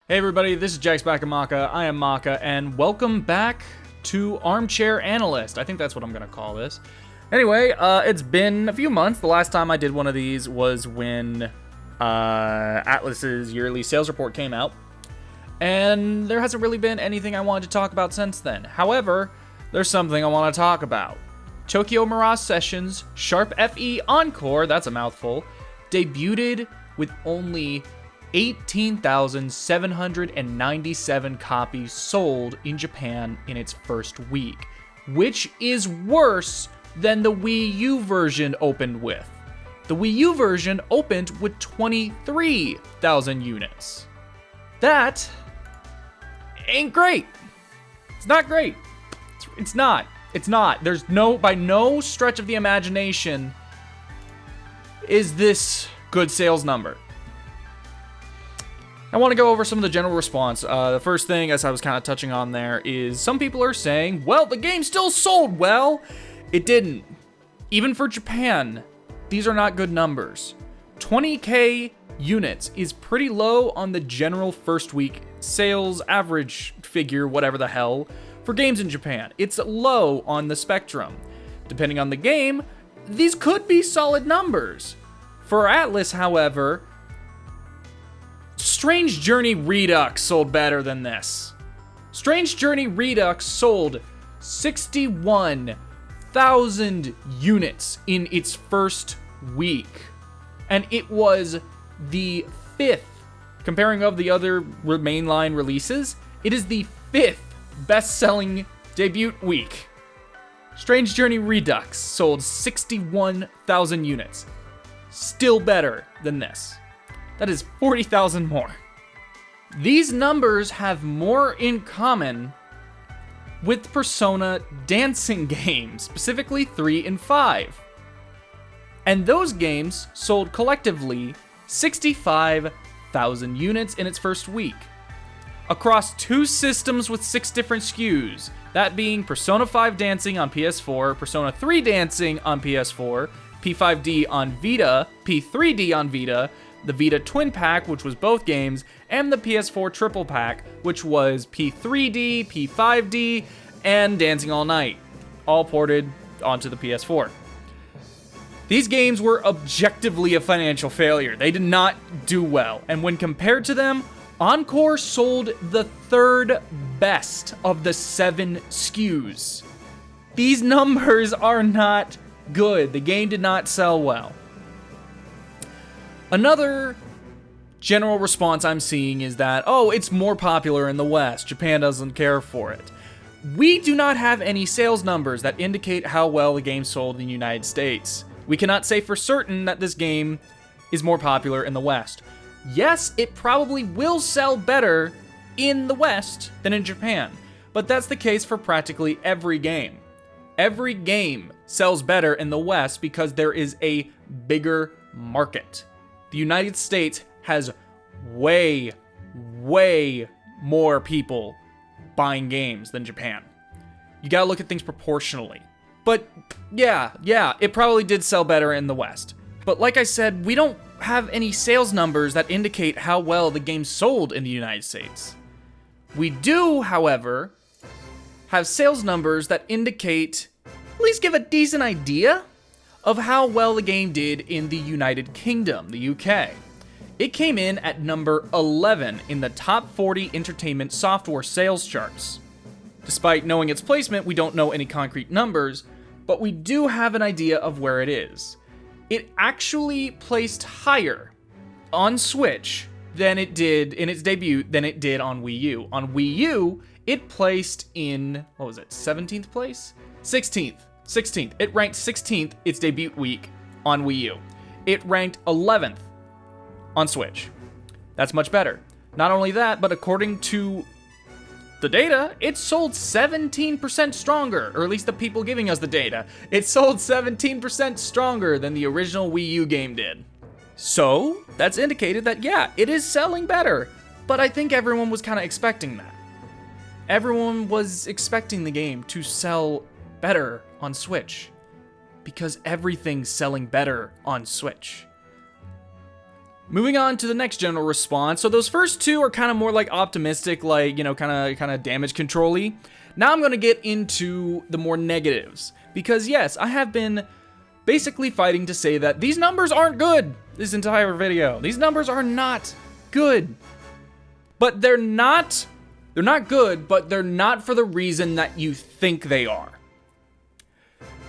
Hey everybody, this is Jax back in Macca. I am Macca, and welcome back to Armchair Analyst. I think that's what I'm going to call this. Anyway, it's been a few months. The last time I did one of these was when Atlus's yearly sales report came out, and there hasn't really been anything I wanted to talk about since then. However, there's something I want to talk about. Tokyo Mirage Sessions Sharp FE Encore, that's a mouthful, debuted with only 18,797 copies sold in Japan in its first week, which is worse than the Wii U version opened with. The Wii U version opened with 23,000 units. That ain't great. It's not great. It's not. There's by no stretch of the imagination is this good sales number. I want to go over some of the general response. The first thing, as I was kind of touching on there, is some people are saying, well, the game still sold well. It didn't. Even for Japan, these are not good numbers. 20k units is pretty low on the general first week sales average figure, whatever the hell, for games in Japan. It's low on the spectrum. Depending on the game, these could be solid numbers. For Atlus, however, Strange Journey Redux sold better than this. Strange Journey Redux sold 61,000 units in its first week. And it was the fifth, comparing of the other mainline releases, it is the fifth best-selling debut week. Strange Journey Redux sold 61,000 units. Still better than this. That is 40,000 more. These numbers have more in common with Persona dancing games, specifically 3 and 5. And those games sold collectively 65,000 units in its first week. Across 2 systems with 6 different SKUs, that being Persona 5 Dancing on PS4, Persona 3 Dancing on PS4, P5D on Vita, P3D on Vita, the Vita Twin Pack, which was both games, and the PS4 Triple Pack, which was P3D, P5D, and Dancing All Night, all ported onto the PS4. These games were objectively a financial failure. They did not do well, and when compared to them, Encore sold the 3rd best of the 7 SKUs. These numbers are not good. The game did not sell well. Another general response I'm seeing is that, oh, it's more popular in the West. Japan doesn't care for it. We do not have any sales numbers that indicate how well the game sold in the United States. We cannot say for certain that this game is more popular in the West. Yes, it probably will sell better in the West than in Japan, but that's the case for practically every game. Every game sells better in the West because there is a bigger market. The United States has way more people buying games than Japan. You gotta look at things proportionally. But yeah, it probably did sell better in the West. But like I said, we don't have any sales numbers that indicate how well the game sold in the United States. We do, however, have sales numbers that indicate, at least give a decent idea of how well the game did in the United Kingdom, the UK. It came in at number 11 in the top 40 entertainment software sales charts. Despite knowing its placement, we don't know any concrete numbers, but we do have an idea of where it is. It actually placed higher on Switch than it did in its debut than it did on Wii U. On Wii U, it placed in, 17th place? 16th. It ranked 16th its debut week on Wii U. It ranked 11th on Switch. That's much better. Not only that, but according to the data, it sold 17% stronger, or at least the people giving us the data. It sold 17% stronger than the original Wii U game did. So, that's indicated that, yeah, it is selling better, but I think everyone was kind of expecting that. Everyone was expecting the game to sell better on Switch, because everything's selling better on Switch. Moving on to the next general response. So those first two are kind of more like optimistic, like, you know, kind of damage control-y. Now I'm going to get into the more negatives. Because yes, I have been basically fighting to say that these numbers aren't good this entire video. These numbers are not good. But they're not good, but they're not for the reason that you think they are.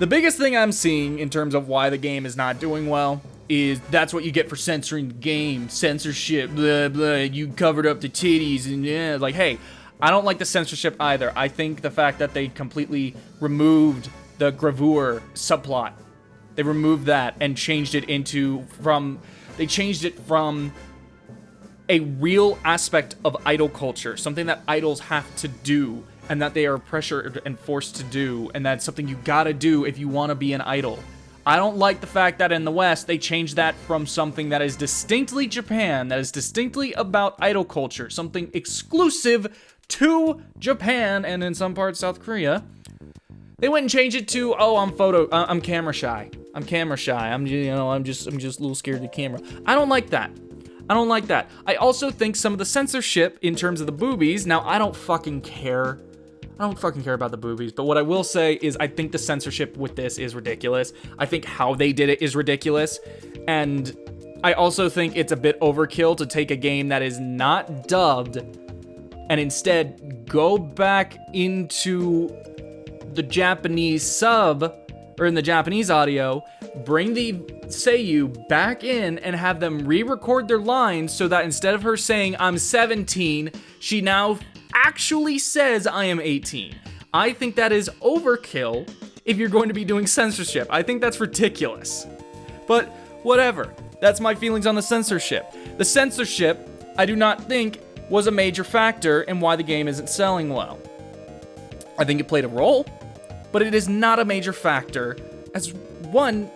The biggest thing I'm seeing in terms of why the game is not doing well is that's what you get for censoring the game. Censorship, blah, blah, you covered up the titties, and yeah, like, hey, I don't like the censorship either. I think the fact that they completely removed the gravure subplot, they removed that and changed it from a real aspect of idol culture, something that idols have to do, and that they are pressured and forced to do, and that's something you gotta do if you wanna be an idol. I don't like the fact that in the West, they changed that from something that is distinctly Japan, that is distinctly about idol culture, something exclusive to Japan, and in some parts, South Korea. They went and changed it to, oh, I'm camera shy. I'm camera shy. I'm just a little scared of the camera. I don't like that. I don't like that. I also think some of the censorship in terms of the boobies, now I don't fucking care. I don't fucking care about the boobies, but what I will say is I think the censorship with this is ridiculous. I think how they did it is ridiculous. And I also think it's a bit overkill to take a game that is not dubbed and instead go back into the Japanese sub, or in the Japanese audio, bring the Seiyu back in and have them re-record their lines so that instead of her saying, I'm 17, she now actually says, I am 18. I think that is overkill if you're going to be doing censorship. I think that's ridiculous. But whatever. That's my feelings on the censorship. The censorship, I do not think, was a major factor in why the game isn't selling well. I think it played a role, but it is not a major factor. As one,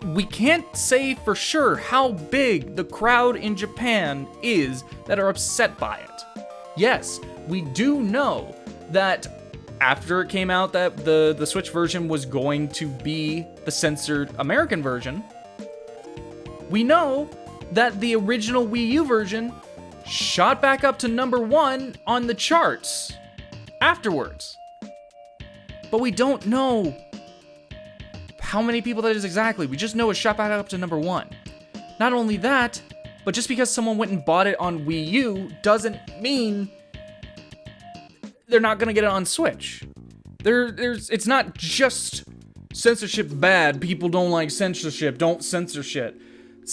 we can't say for sure how big the crowd in Japan is that are upset by it. Yes, we do know that after it came out that the Switch version was going to be the censored American version, we know that the original Wii U version shot back up to #1 on the charts afterwards. But we don't know how many people that is exactly. We just know it shot back up to #1. Not only that, but just because someone went and bought it on Wii U doesn't mean they're not gonna get it on Switch. It's not just censorship bad. People don't like censorship. Don't censor shit.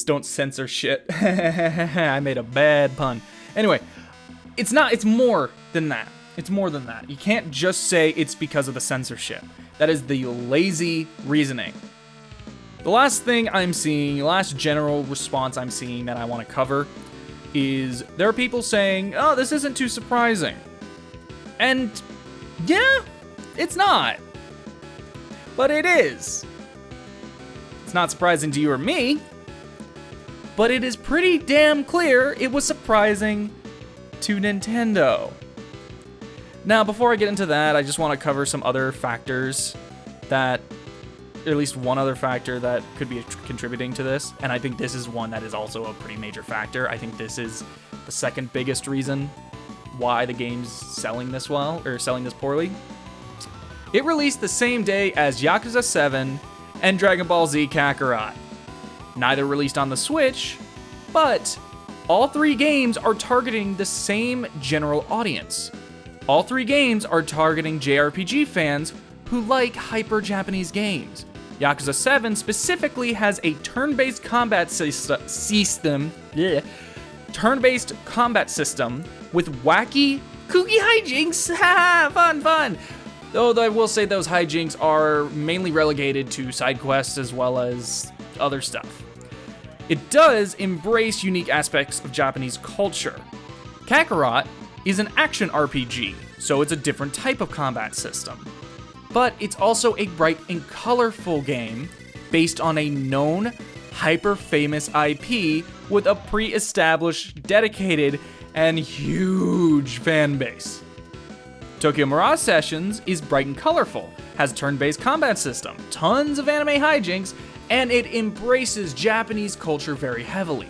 Don't censor shit. I made a bad pun. Anyway, it's more than that. It's more than that. You can't just say it's because of the censorship. That is the lazy reasoning. The last thing I'm seeing, last general response I'm seeing that I want to cover is there are people saying, oh, this isn't too surprising. And yeah, it's not. But it is. It's not surprising to you or me, but it is pretty damn clear it was surprising to Nintendo. Now, before I get into that, I just want to cover some other factors that, or at least one other factor that could be contributing to this, and I think this is one that is also a pretty major factor. I think this is the second biggest reason why the game's selling this well, or selling this poorly. It released the same day as Yakuza 7 and Dragon Ball Z Kakarot. Neither released on the Switch, but all three games are targeting the same general audience. All three games are targeting JRPG fans who like hyper-Japanese games. Yakuza 7 specifically has a turn-based combat system. Turn-based combat system with wacky, kooky hijinks. Fun. Though I will say those hijinks are mainly relegated to side quests as well as other stuff. It does embrace unique aspects of Japanese culture. Kakarot is an action RPG, so it's a different type of combat system. But it's also a bright and colorful game based on a known, hyper-famous IP with a pre-established, dedicated, and huge fan base. Tokyo Mirage Sessions is bright and colorful, has a turn-based combat system, tons of anime hijinks, and it embraces Japanese culture very heavily.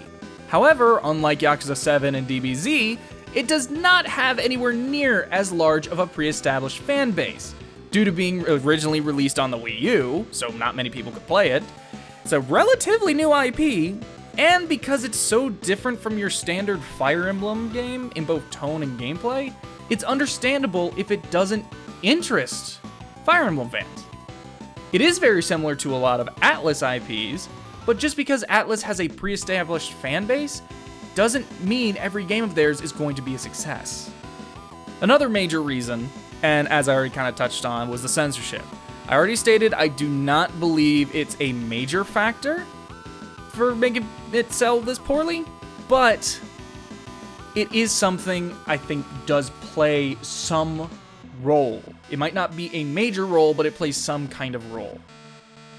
However, unlike Yakuza 7 and DBZ, it does not have anywhere near as large of a pre-established fan base. Due to being originally released on the Wii U, so not many people could play it. It's a relatively new IP, and because it's so different from your standard Fire Emblem game in both tone and gameplay, it's understandable if it doesn't interest Fire Emblem fans. It is very similar to a lot of Atlus IPs, but just because Atlus has a pre-established fan base doesn't mean every game of theirs is going to be a success. Another major reason, and as I already kind of touched on, was the censorship. I already stated I do not believe it's a major factor for making it sell this poorly, but it is something I think does play some role. It might not be a major role, but it plays some kind of role.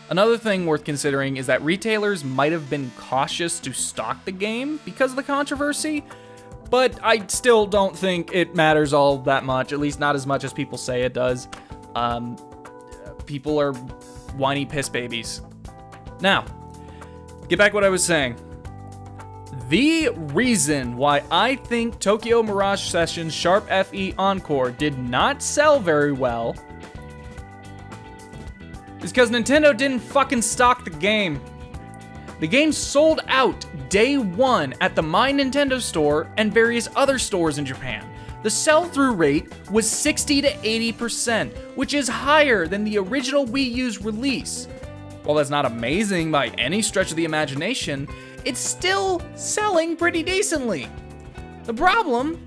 Another thing worth considering is that retailers might have been cautious to stock the game because of the controversy, but I still don't think it matters all that much, at least not as much as people say it does. People are whiny piss babies. Now, get back to what I was saying. The reason why I think Tokyo Mirage Sessions Sharp FE Encore did not sell very well is because Nintendo didn't fucking stock the game. The game sold out day one at the My Nintendo store and various other stores in Japan. The sell-through rate was 60 to 80%, which is higher than the original Wii U's release. While that's not amazing by any stretch of the imagination, it's still selling pretty decently. The problem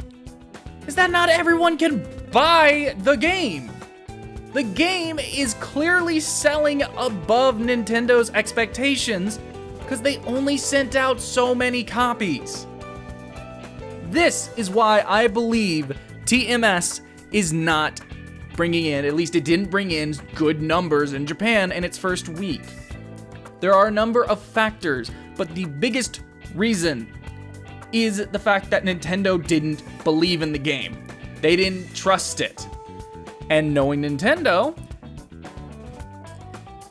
is that not everyone can buy the game. The game is clearly selling above Nintendo's expectations because they only sent out so many copies. This is why I believe TMS is not bringing in, at least it didn't bring in good numbers in Japan in its first week. There are a number of factors, but the biggest reason is the fact that Nintendo didn't believe in the game. They didn't trust it. And knowing Nintendo,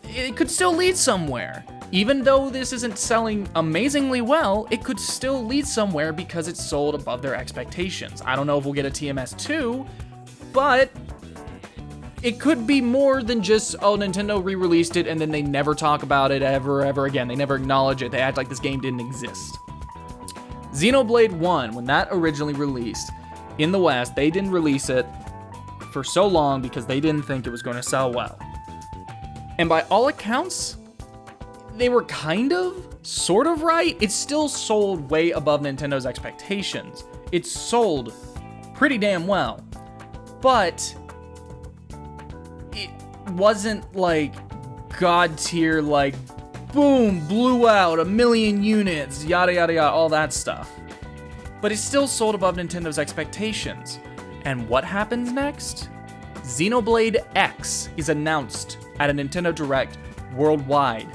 it could still lead somewhere. Even though this isn't selling amazingly well, it could still lead somewhere because it's sold above their expectations. I don't know if we'll get a TMS 2, but it could be more than just, oh, Nintendo re-released it and then they never talk about it ever again. They never acknowledge it. They act like this game didn't exist. Xenoblade 1, when that originally released in the West, they didn't release it for so long because they didn't think it was going to sell well. And by all accounts, they were sort of right. It still sold way above Nintendo's expectations. It sold pretty damn well. But it wasn't like god tier, like boom, blew out 1 million units, yada yada yada, all that stuff. But it still sold above Nintendo's expectations. And what happens next? Xenoblade X is announced at a Nintendo Direct worldwide.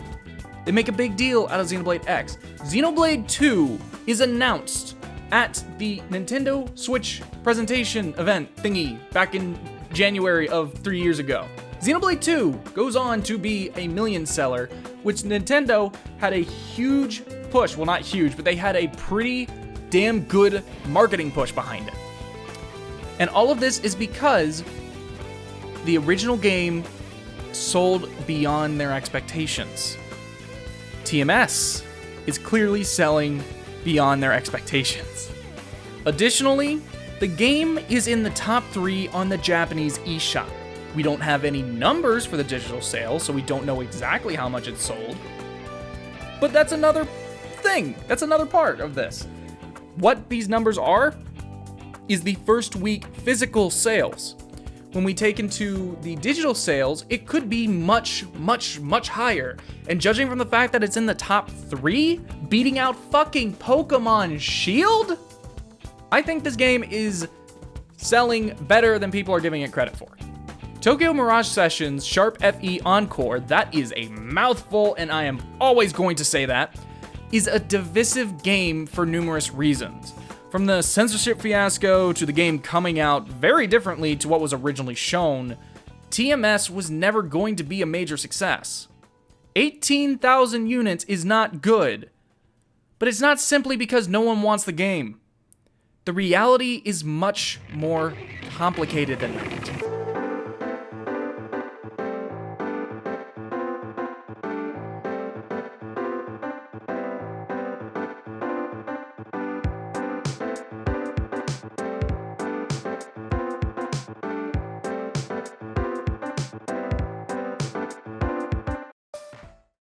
They make a big deal out of Xenoblade X. Xenoblade 2 is announced at the Nintendo Switch presentation event thingy back in January of 3 years ago. Xenoblade 2 goes on to be a million seller, which Nintendo had a huge push. Well, not huge, but they had a pretty damn good marketing push behind it. And all of this is because the original game sold beyond their expectations. TMS is clearly selling beyond their expectations. Additionally, the game is in the top 3 on the Japanese eShop. We don't have any numbers for the digital sales, so we don't know exactly how much it sold. But that's another thing. That's another part of this. What these numbers are is the first week physical sales. When we take into the digital sales, it could be much, much, much higher. And judging from the fact that it's in the top 3, beating out fucking Pokemon Shield, I think this game is selling better than people are giving it credit for. Tokyo Mirage Sessions Sharp FE Encore, that is a mouthful, and I am always going to say that, is a divisive game for numerous reasons. From the censorship fiasco to the game coming out very differently to what was originally shown, TMS was never going to be a major success. 18,000 units is not good, But it's not simply because no one wants the game. The reality is much more complicated than that.